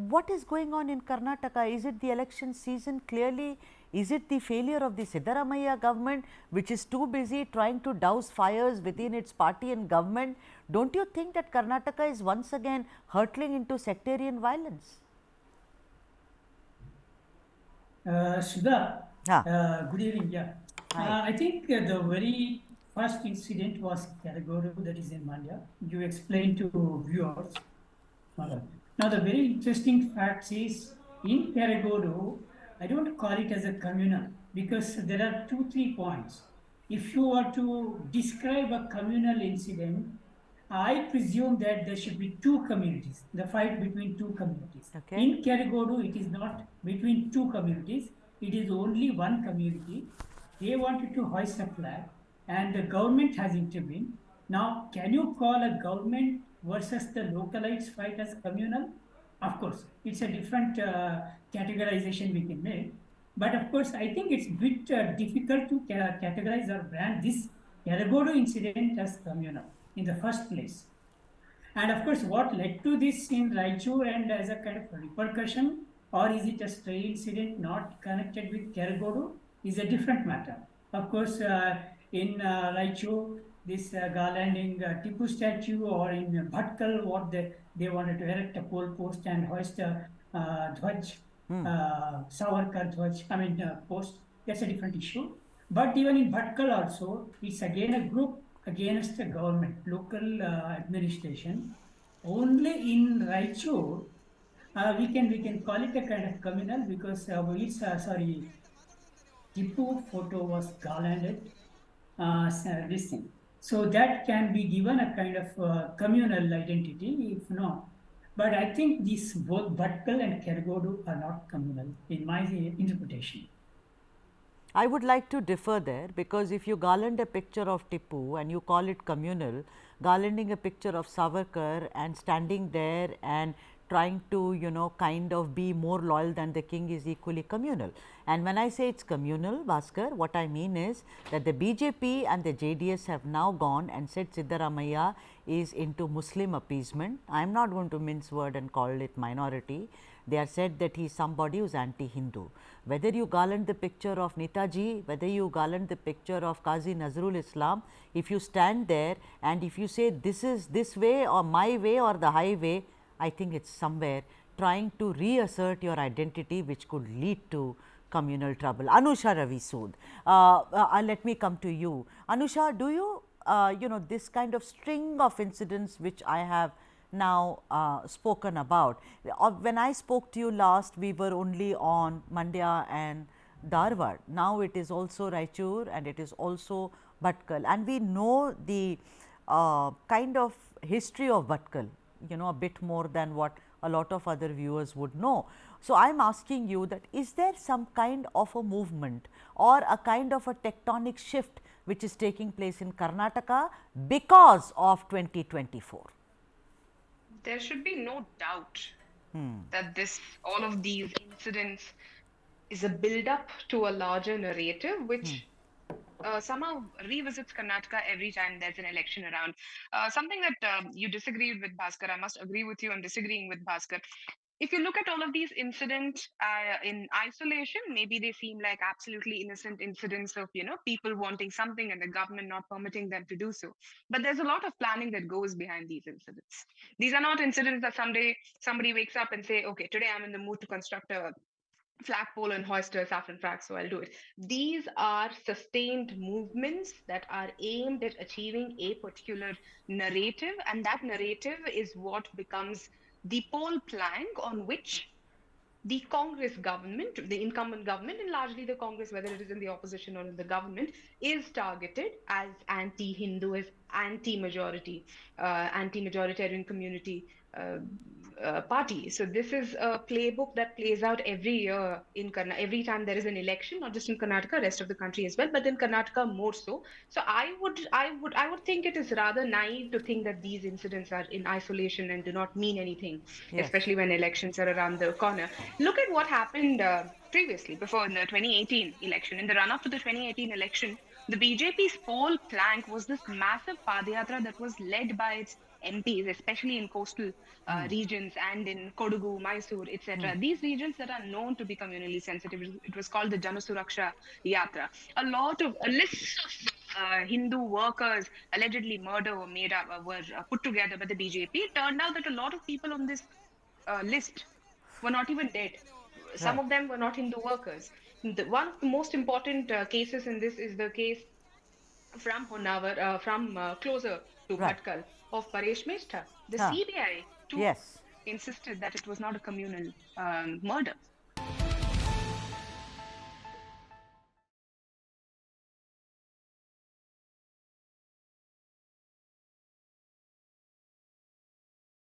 what is going on in Karnataka? Is it the election season clearly? Is it the failure of the Siddaramaiah government, which is too busy trying to douse fires within its party and government? Don't you think that Karnataka is once again hurtling into sectarian violence? Sudha, Ah. good evening. Yeah, I think the very first incident was keragodu, that is in Mandya. You explained to viewers. Now, the very interesting fact is in keragodu, I don't call it as a communal because there are two, 3 points. If you were to describe a communal incident, I presume that there should be two communities, the fight between two communities. Okay. In Kerigodu, it is not between two communities, it is only one community. They wanted to hoist a flag, and the government has intervened. Now, can you call a government versus the localites fight as communal? Of course, it's a different categorization we can make. But of course, I think it's a bit difficult to categorize or brand this Keragodu incident as communal in the first place. And of course, what led to this in Raichur and as a kind of repercussion, or is it a stray incident not connected with Keragodu, is a different matter. Of course, in Raichur, this garlanding Tipu statue, or in Bhatkal, what they wanted to erect a pole post and hoist a dhwaj, Savarkar dhwaj, post, that's a different issue. But even in Bhatkal also, it's again a group against the government, local administration. Only in Raichur, we can call it a kind of communal because Tipu photo was garlanded. This thing. So that can be given a kind of communal identity, if not. But I think these both Bhatkal and Kergodu are not communal in my interpretation. I would like to differ there, because if you garland a picture of Tipu and you call it communal, garlanding a picture of Savarkar and standing there and trying to kind of be more loyal than the king is equally communal. And when I say it's communal, Bhaskar, what I mean is that the BJP and the JDS have now gone and said Siddaramaiah is into Muslim appeasement. I am not going to mince word and call it minority. They are said that he is somebody who is anti-Hindu. Whether you garland the picture of Netaji, whether you garland the picture of Qazi Nazrul Islam, if you stand there and if you say this is this way or my way or the highway, I think it is somewhere trying to reassert your identity, which could lead to communal trouble. Anusha Ravi Sood, let me come to you. Anusha, do you, this kind of string of incidents which I have now spoken about. When I spoke to you last, we were only on Mandya and Dharwad. Now it is also Raichur and it is also Bhatkal, and we know the kind of history of Bhatkal, a bit more than what a lot of other viewers would know. So, I am asking you that is there some kind of a movement or a kind of a tectonic shift which is taking place in Karnataka because of 2024? There should be no doubt that all of these incidents is a build-up to a larger narrative, which somehow revisits Karnataka every time there's an election around. Something that you disagreed with, Bhaskar, I must agree with you on disagreeing with Bhaskar. If you look at all of these incidents in isolation, maybe they seem like absolutely innocent incidents of, people wanting something and the government not permitting them to do so. But there's a lot of planning that goes behind these incidents. These are not incidents that someday somebody wakes up and say, okay, today I'm in the mood to construct a flagpole and hoist a saffron flag, so I'll do it. These are sustained movements that are aimed at achieving a particular narrative, and that narrative is what becomes the pole plank on which the Congress government, the incumbent government, and largely the Congress, whether it is in the opposition or in the government, is targeted as anti-Hindu, as anti-majority, anti-majoritarian community party. So this is a playbook that plays out every year in Karnataka. Every time there is an election, not just in Karnataka, rest of the country as well, but in Karnataka more so. So I would think it is rather naive to think that these incidents are in isolation and do not mean anything, especially when elections are around the corner. Look at what happened previously, before in the 2018 election. In the run-up to the 2018 election, the BJP's poll plank was this massive Padayatra that was led by its MPs, especially in coastal regions and in Kodagu, Mysore, etc. These regions that are known to be communally sensitive. It was called the Janasuraksha Yatra. A list of Hindu workers allegedly murdered or made up were put together by the BJP. It turned out that a lot of people on this list were not even dead. Some Right. of them were not Hindu workers. One of the most important cases in this is the case from Honavar, from closer to Right. Bhatkal of Paresh Meshta. The Huh. CBI too Yes. insisted that it was not a communal murder.